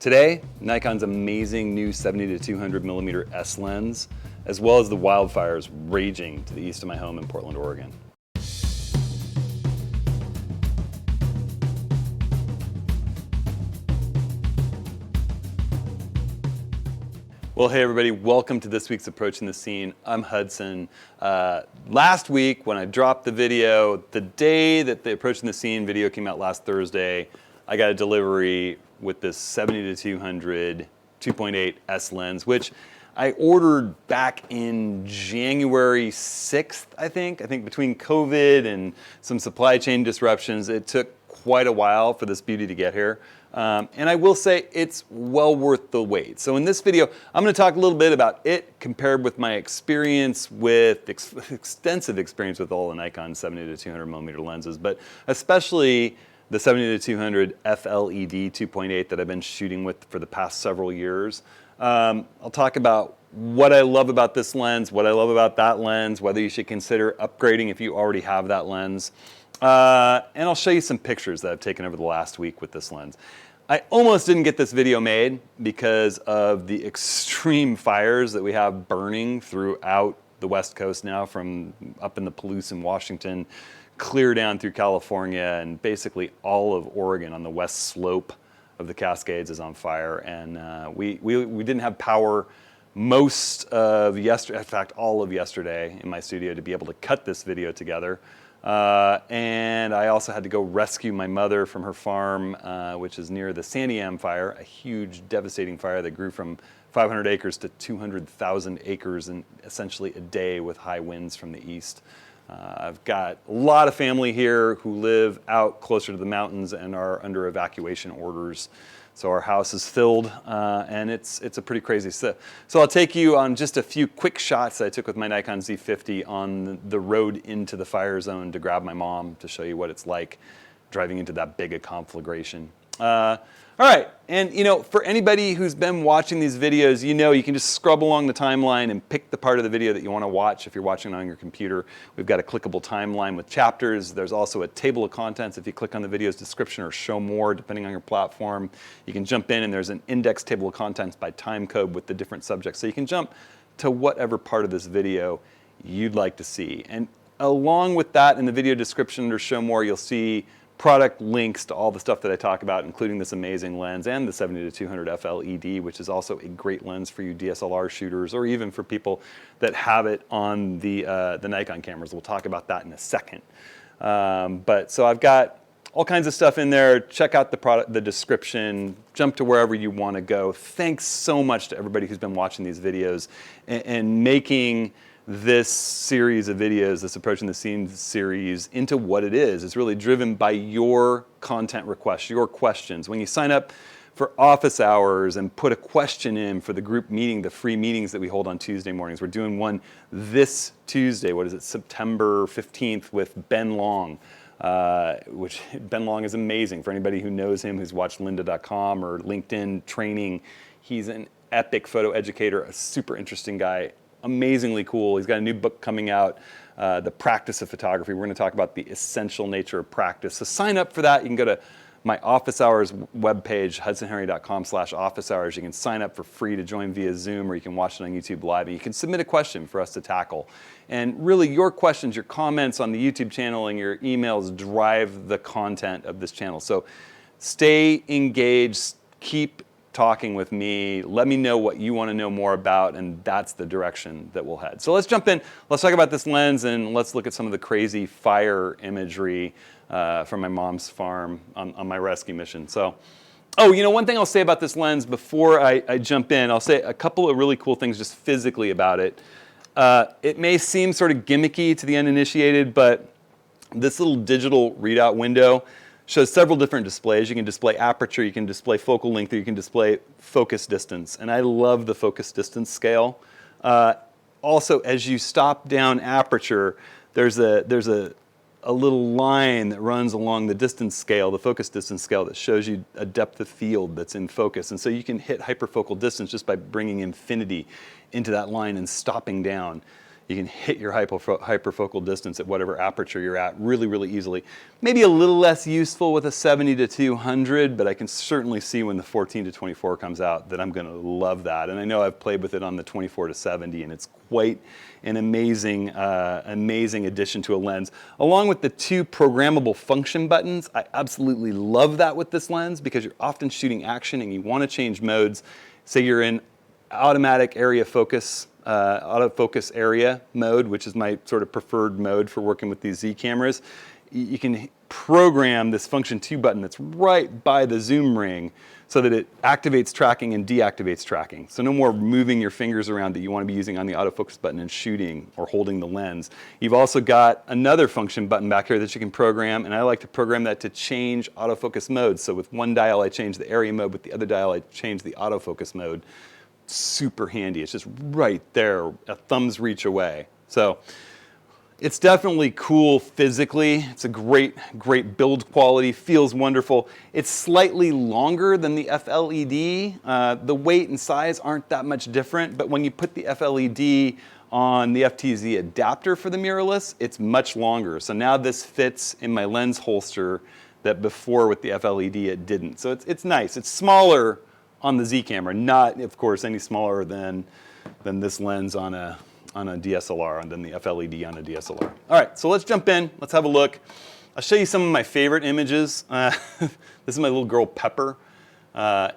Today, Nikon's amazing new 70-200mm S lens, as well as the wildfires raging to the east of my home in Portland, Oregon. Well, hey everybody, welcome to this week's Approaching the Scene. I'm Hudson. Last week when I dropped the video, the day that the Approaching the Scene video came out last Thursday, I got a delivery with this 70-200 2.8 S lens, which I ordered back in January 6th, I think. I think between COVID and some supply chain disruptions, it took quite a while for this beauty to get here. And I will say it's well worth the wait. So in this video, I'm going to talk a little bit about it compared with my experience with, extensive experience with all the Nikon 70-200mm lenses, but especially the 70-200 FLED 2.8 that I've been shooting with for the past several years. I'll talk about what I love about this lens, what I love about that lens, whether you should consider upgrading if you already have that lens. And I'll show you some pictures that I've taken over the last week with this lens. I almost didn't get this video made because of the extreme fires that we have burning throughout the West Coast now, from up in the Palouse in Washington, clear down through California, and basically all of Oregon on the west slope of the Cascades is on fire. And we didn't have power most of yesterday, in fact all of yesterday in my studio to be able to cut this video together. And I also had to go rescue my mother from her farm, which is near the Santiam fire, a huge devastating fire that grew from 500 acres to 200,000 acres in essentially a day with high winds from the east. I've got a lot of family here who live out closer to the mountains and are under evacuation orders. So our house is filled, and it's a pretty crazy stuff. So I'll take you on just a few quick shots that I took with my Nikon Z50 on the road into the fire zone to grab my mom, to show you what it's like driving into that big a conflagration. All right, and you know, for anybody who's been watching these videos, you know you can just scrub along the timeline and pick the part of the video that you want to watch if you're watching it on your computer. We've got a clickable timeline with chapters. There's also a table of contents. If you click on the video's description or show more, depending on your platform, you can jump in and there's an index table of contents by time code with the different subjects. So you can jump to whatever part of this video you'd like to see. And along with that, in the video description under show more, you'll see product links to all the stuff that I talk about, including this amazing lens and the 70-200 FLED, which is also a great lens for you DSLR shooters, or even for people that have it on the Nikon cameras. We'll talk about that in a second. So I've got all kinds of stuff in there. Check out the product, the description, jump to wherever you want to go. Thanks so much to everybody who's been watching these videos and making this series of videos, this Approaching the Scene series, into what it is. It's really driven by your content requests, your questions. When you sign up for office hours and put a question in for the group meeting, the free meetings that we hold on Tuesday mornings. We're doing one this Tuesday, what is it, September 15th, with Ben Long, which Ben Long is amazing. For anybody who knows him, who's watched lynda.com or LinkedIn training, he's an epic photo educator, a super interesting guy. Amazingly cool. He's got a new book coming out, The Practice of Photography. We're going to talk about the essential nature of practice. So sign up for that. You can go to my office hours webpage, hudsonhenry.com/office hours. You can sign up for free to join via Zoom, or you can watch it on YouTube Live. And you can submit a question for us to tackle. And really, your questions, your comments on the YouTube channel and your emails drive the content of this channel. So stay engaged, keep talking with me, let me know what you want to know more about, and that's the direction that we'll head. So let's jump in, let's talk about this lens, and let's look at some of the crazy fire imagery from my mom's farm on my rescue mission. So, oh, you know, one thing I'll say about this lens before I jump in, I'll say a couple of really cool things just physically about it. It may seem sort of gimmicky to the uninitiated, but this little digital readout window shows several different displays. You can display aperture, you can display focal length, or you can display focus distance. And I love the focus distance scale. Also, as you stop down aperture, there's a little line that runs along the distance scale, the focus distance scale, that shows you a depth of field that's in focus. And so you can hit hyperfocal distance just by bringing infinity into that line and stopping down. You can hit your hyperfocal distance at whatever aperture you're at really, really easily. Maybe a little less useful with a 70 to 200, but I can certainly see when the 14 to 24 comes out that I'm going to love that. And I know I've played with it on the 24 to 70, and it's quite an amazing, amazing addition to a lens. Along with the 2 programmable function buttons, I absolutely love that with this lens because you're often shooting action and you want to change modes. Say you're in automatic area focus, autofocus area mode, which is my sort of preferred mode for working with these Z cameras. You can program this function 2 button that's right by the zoom ring so that it activates tracking and deactivates tracking. So no more moving your fingers around that you want to be using on the autofocus button and shooting or holding the lens. You've also got another function button back here that you can program, and I like to program that to change autofocus modes. So with one dial I change the area mode, with the other dial I change the autofocus mode. Super handy. It's just right there, a thumb's reach away. So it's definitely cool physically. It's a great build quality, feels wonderful. It's slightly longer than the FLED. The weight and size aren't that much different, but when you put the FLED on the FTZ adapter for the mirrorless, it's much longer. So now this fits in my lens holster that before with the FLED it didn't. So it's nice. It's smaller on the Z camera, not of course any smaller than this lens on a DSLR, and then the FLED on a DSLR. All right, so let's jump in, let's have a look. I'll show you some of my favorite images. This is my little girl Pepper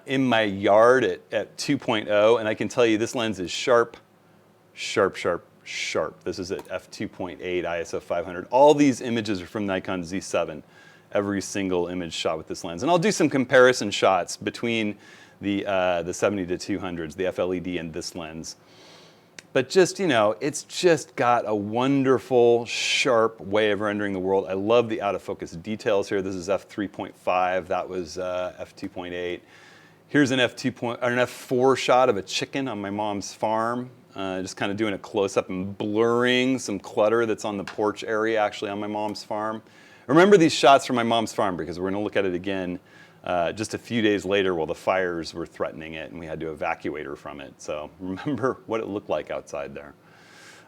in my yard at 2.0, and I can tell you this lens is sharp, sharp, sharp, sharp. This is at f2.8 ISO 500. All these images are from Nikon Z7, every single image shot with this lens. And I'll do some comparison shots between the 70 to 200s, the FLED and this lens. But just, you know, it's just got a wonderful, sharp way of rendering the world. I love the out of focus details here. This is f3.5, that was f2.8. Here's an f4 shot of a chicken on my mom's farm. Just kind of doing a close-up and blurring some clutter that's on the porch area actually on my mom's farm. Remember these shots from my mom's farm because we're gonna look at it again just a few days later while the fires were threatening it and we had to evacuate her from it. So remember what it looked like outside there.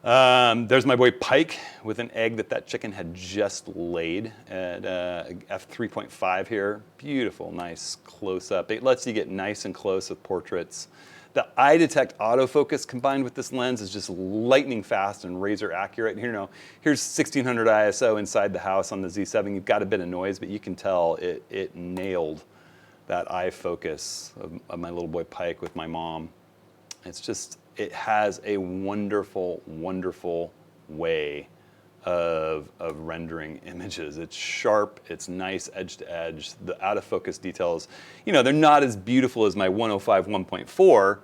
There's my boy Pike with an egg that chicken had just laid at f3.5 here. Beautiful, nice close-up. It lets you get nice and close with portraits. The eye detect autofocus combined with this lens is just lightning fast and razor accurate. Here, here's 1600 ISO inside the house on the Z7. You've got a bit of noise, but you can tell it nailed that eye focus of my little boy Pike with my mom. It's just, it has a wonderful, wonderful way of rendering images. It's sharp, it's nice edge to edge. The out of focus details, you know, they're not as beautiful as my 105 1.4,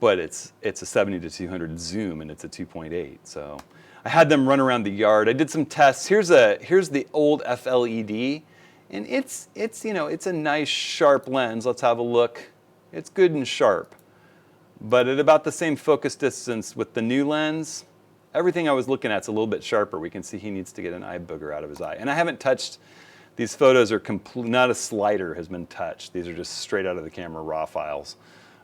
but it's a 70 to 200 zoom and it's a 2.8. So I had them run around the yard. I did some tests. Here's the old FLED, and it's you know, it's a nice sharp lens. Let's have a look. It's good and sharp, but at about the same focus distance with the new lens, everything I was looking at is a little bit sharper. We can see he needs to get an eye booger out of his eye. And I haven't touched, these photos are not a slider has been touched. These are just straight out of the camera raw files.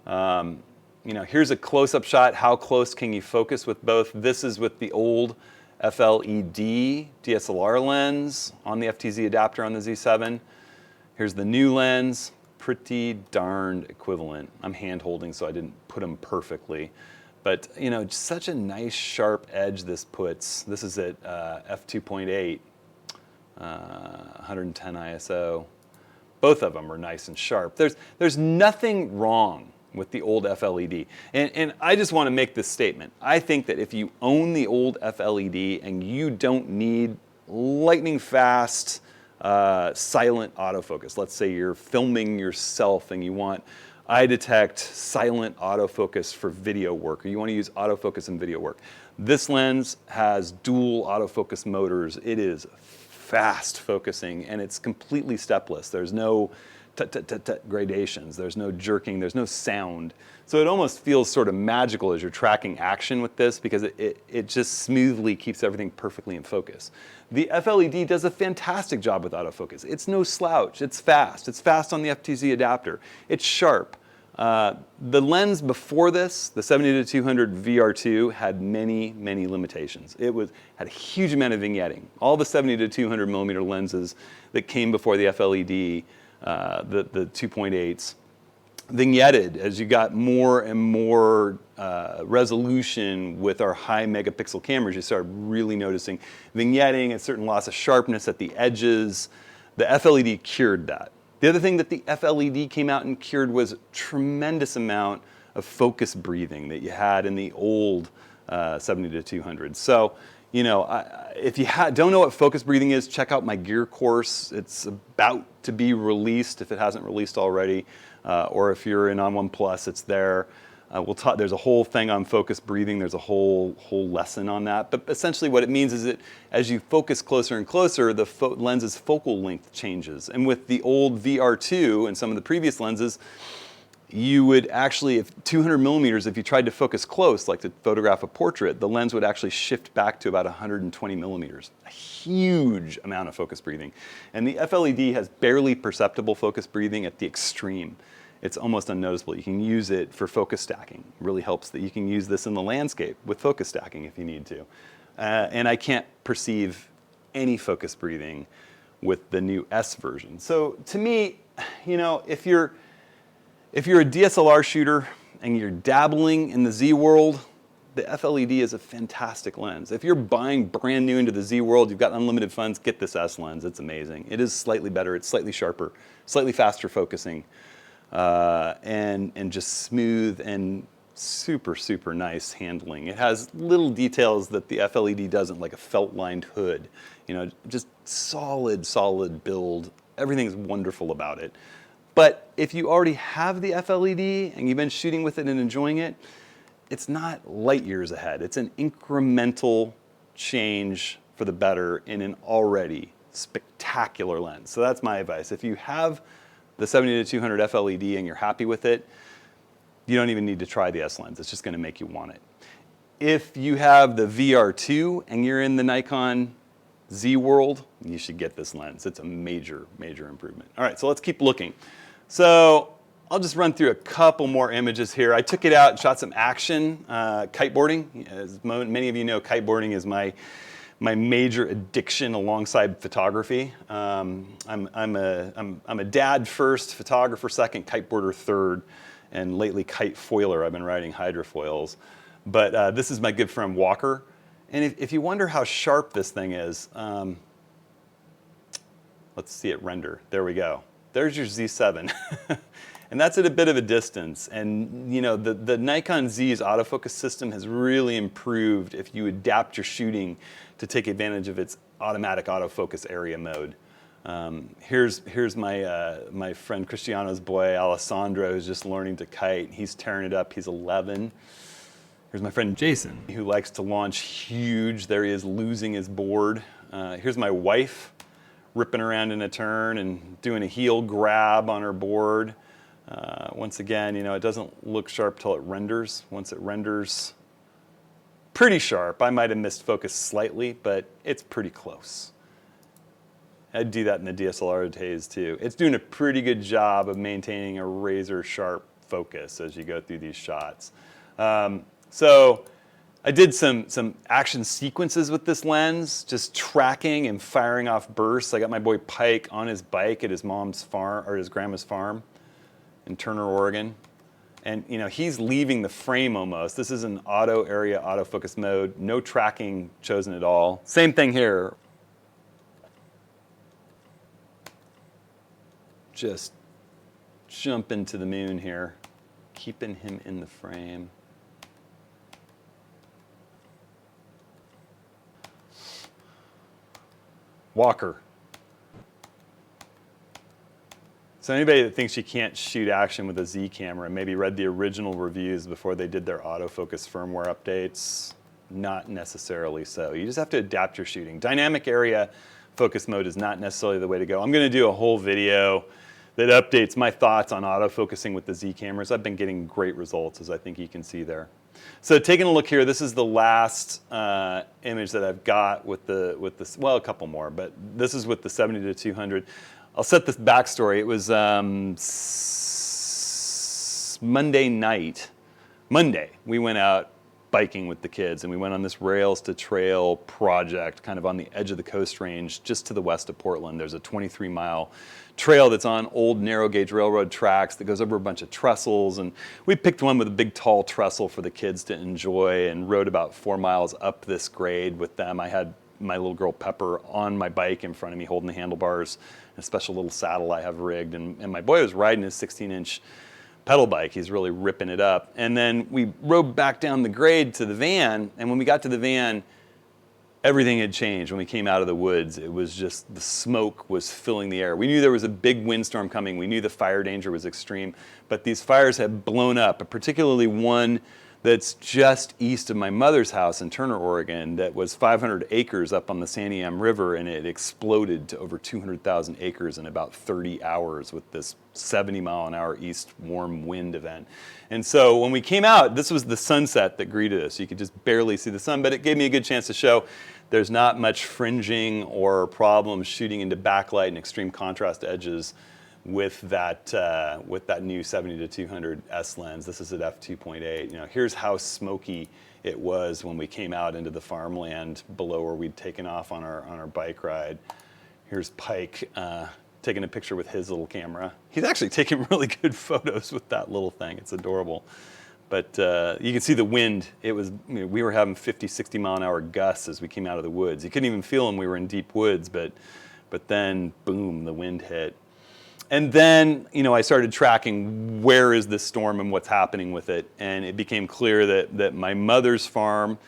You know, here's a close-up shot. How close can you focus with both? This is with the old FLED DSLR lens on the FTZ adapter on the Z7. Here's the new lens, pretty darned equivalent. I'm hand holding so I didn't put them perfectly. But, you know, just such a nice sharp edge this puts. This is at f2.8, 110 ISO. Both of them are nice and sharp. There's nothing wrong with the old FLED. And I just want to make this statement. I think that if you own the old FLED and you don't need lightning fast, silent autofocus, let's say you're filming yourself and you want eye detect silent autofocus for video work, or you want to use autofocus in video work. This lens has dual autofocus motors. It is fast focusing and it's completely stepless. There's no gradations, there's no jerking, there's no sound. So it almost feels sort of magical as you're tracking action with this because it just smoothly keeps everything perfectly in focus. The FLED does a fantastic job with autofocus. It's no slouch, it's fast on the FTZ adapter. It's sharp. The lens before this, the 70-200 VR2, had many, many limitations. It had a huge amount of vignetting. All the 70-200 millimeter lenses that came before the FLED, the 2.8s, vignetted as you got more and more resolution with our high megapixel cameras. You started really noticing vignetting, a certain loss of sharpness at the edges. The FLED cured that. The other thing that the FLED came out and cured was a tremendous amount of focus breathing that you had in the old 70-200. So, you know, if you don't know what focus breathing is, check out my gear course. It's about to be released if it hasn't released already, or if you're in On OnePlus, it's there. There's a whole thing on focus breathing. There's a whole lesson on that. But essentially what it means is that as you focus closer and closer, the lens's focal length changes. And with the old VR2 and some of the previous lenses, you would actually, if 200 millimeters, if you tried to focus close, like to photograph a portrait, the lens would actually shift back to about 120 millimeters. A huge amount of focus breathing. And the FLED has barely perceptible focus breathing at the extreme. It's almost unnoticeable. You can use it for focus stacking. It really helps that you can use this in the landscape with focus stacking if you need to. And I can't perceive any focus breathing with the new S version. So to me, you know, if you're a DSLR shooter and you're dabbling in the Z world, the FLED is a fantastic lens. If you're buying brand new into the Z world, you've got unlimited funds, get this S lens. It's amazing. It is slightly better. It's slightly sharper, slightly faster focusing. And just smooth and super, super nice handling. It has little details that the FLED doesn't, like a felt-lined hood. You know, just solid build. Everything's wonderful about it. But if you already have the FLED and you've been shooting with it and enjoying it, it's not light years ahead. It's an incremental change for the better in an already spectacular lens. So that's my advice. If you have the 70-200 FLED and you're happy with it, you don't even need to try the S lens. It's just going to make you want it. If you have the VR2 and you're in the Nikon Z world, you should get this lens. It's a major, major improvement. All right, so let's keep looking. So I'll just run through a couple more images here. I took it out and shot some action kiteboarding. As many of you know, kiteboarding is my major addiction alongside photography. I'm a dad first, photographer second, kiteboarder third, and lately kite foiler. I've been riding hydrofoils. But this is my good friend Walker. And if you wonder how sharp this thing is, let's see it render. There we go. There's your Z7. And that's at a bit of a distance. And you know, the Nikon Z's autofocus system has really improved if you adapt your shooting to take advantage of its automatic autofocus area mode. Here's my friend Cristiano's boy, Alessandro, who's just learning to kite. He's tearing it up. He's 11. Here's my friend Jason, who likes to launch huge. There he is losing his board. Here's my wife ripping around in a turn and doing a heel grab on her board. Once again, you know, it doesn't look sharp till it renders. Once it renders, pretty sharp. I might have missed focus slightly, but it's pretty close. I'd do that in the DSLR days too. It's doing a pretty good job of maintaining a razor sharp focus as you go through these shots. So I did some action sequences with this lens, just tracking and firing off bursts. I got my boy Pike on his bike at his mom's farm, or his grandma's farm in Turner, Oregon. And you know, he's leaving the frame almost. This is an auto area autofocus mode, no tracking chosen at all. Same thing here. Just jumping to the moon here, keeping him in the frame. Walker. So anybody that thinks you can't shoot action with a Z camera, maybe read the original reviews before they did their autofocus firmware updates, not necessarily so. You just have to adapt your shooting. Dynamic area focus mode is not necessarily the way to go. I'm going to do a whole video that updates my thoughts on autofocusing with the Z cameras. I've been getting great results, as I think you can see there. So taking a look here, this is the last image that I've got with this, well, a couple more, but this is with the 70 to 200. I'll set this backstory. It was Monday night, we went out biking with the kids, and we went on this Rails to Trail project kind of on the edge of the Coast Range just to the west of Portland. There's a 23-mile trail that's on old narrow gauge railroad tracks that goes over a bunch of trestles, and we picked one with a big tall trestle for the kids to enjoy and rode about 4 miles up this grade with them. I had my little girl Pepper on my bike in front of me holding the handlebars, and a special little saddle I have rigged, and my boy was riding his 16-inch pedal bike. He's really ripping it up. And then we rode back down the grade to the van, and when we got to the van, everything had changed. When we came out of the woods, it was just, the smoke was filling the air. We knew there was a big windstorm coming. We knew the fire danger was extreme, but these fires had blown up, particularly one that's just east of my mother's house in Turner, Oregon, that was 500 acres up on the Santiam River, and it exploded to over 200,000 acres in about 30 hours with this 70-mile-an-hour east warm wind event. And so when we came out, this was the sunset that greeted us. You could just barely see the sun, but it gave me a good chance to show there's not much fringing or problems shooting into backlight and extreme contrast edges with that new 70-200 S lens. This is at f2.8. You know, here's how smoky it was when we came out into the farmland below where we'd taken off on our bike ride. Here's Pike taking a picture with his little camera. He's actually taking really good photos with that little thing. It's adorable. But you can see the wind. It was, you know, we were having 50, 60 mile an hour gusts as we came out of the woods. You couldn't even feel them. We were in deep woods, but then boom, the wind hit. And then, you know, I started tracking where is this storm and what's happening with it. And it became clear that my mother's farm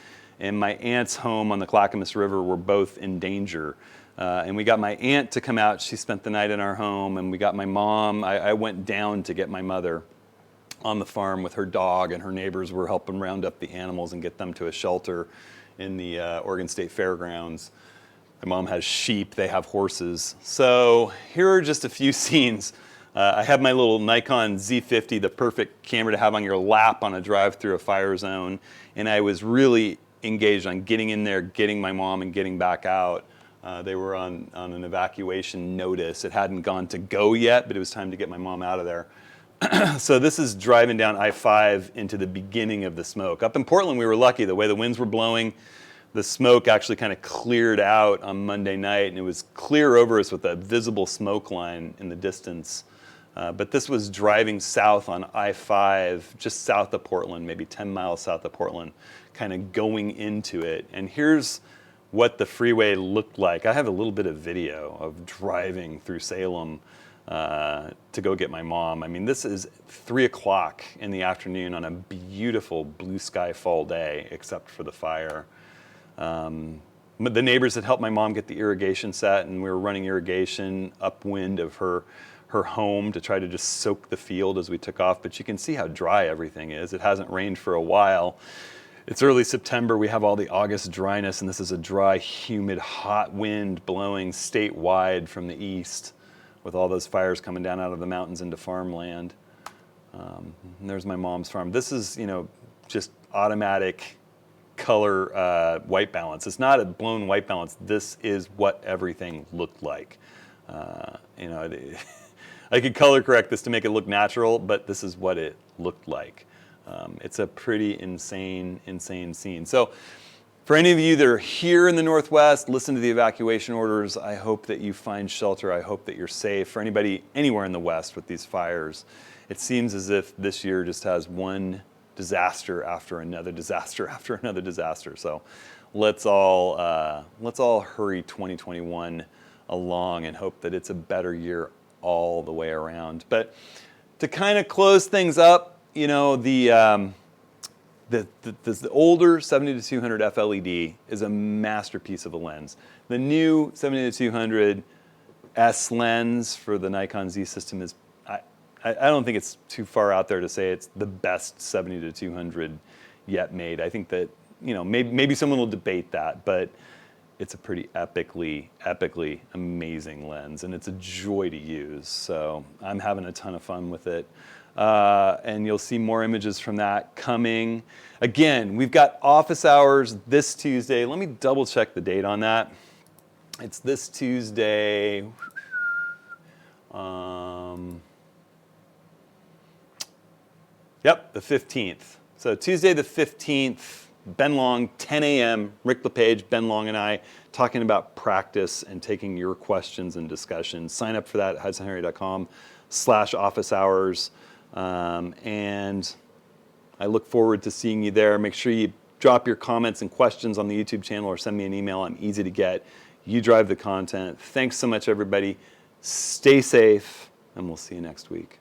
and my aunt's home on the Clackamas River were both in danger. And we got my aunt to come out. She spent the night in our home. And we got my mom. I went down to get my mother on the farm with her dog, and her neighbors were helping round up the animals and get them to a shelter in the Oregon State Fairgrounds. My mom has sheep, they have horses. So here are just a few scenes. I have my little Nikon Z50, the perfect camera to have on your lap on a drive through a fire zone. And I was really engaged on getting in there, getting my mom, and getting back out. They were on an evacuation notice. It hadn't gone to go yet, but it was time to get my mom out of there. So this is driving down I-5 into the beginning of the smoke. Up in Portland, we were lucky. The way the winds were blowing, the smoke actually kind of cleared out on Monday night, and it was clear over us with a visible smoke line in the distance. But this was driving south on I-5, just south of Portland, maybe 10 miles south of Portland, kind of going into it. And here's what the freeway looked like. I have a little bit of video of driving through Salem to go get my mom. I mean, this is 3 o'clock in the afternoon on a beautiful blue sky fall day, except for the fire. But the neighbors had helped my mom get the irrigation set, and we were running irrigation upwind of her home to try to just soak the field as we took off. But you can see how dry everything is. It hasn't rained for a while. It's early September. We have all the August dryness, and this is a dry, humid, hot wind blowing statewide from the east with all those fires coming down out of the mountains into farmland. And there's my mom's farm. This is, you know, just automatic color white balance. It's not a blown white balance. This is what everything looked like. You know, I could color correct this to make it look natural, but this is what it looked like. It's a pretty insane scene. So for any of you that are here in the Northwest, listen to the evacuation orders. I hope that you find shelter. I hope that you're safe. For anybody anywhere in the West with these fires, it seems as if this year just has one disaster after another disaster after another disaster. So let's all hurry 2021 along and hope that it's a better year all the way around. But to kind of close things up, you know, the older 70-200 f/LED is a masterpiece of a lens. The new 70-200 S lens for the Nikon Z system is, I don't think it's too far out there to say it's the best 70-200 yet made. I think that, you know, maybe someone will debate that, but it's a pretty epically amazing lens, and it's a joy to use. So I'm having a ton of fun with it. And you'll see more images from that coming. Again, we've got office hours this Tuesday. Let me double check the date on that. It's this Tuesday. Yep, the 15th. So Tuesday the 15th, Ben Long, 10 a.m., Rick LePage, Ben Long and I talking about practice and taking your questions and discussions. Sign up for that at hudsonhenry.com/office hours. And I look forward to seeing you there. Make sure you drop your comments and questions on the YouTube channel or send me an email. I'm easy to get. You drive the content. Thanks so much, everybody. Stay safe, and we'll see you next week.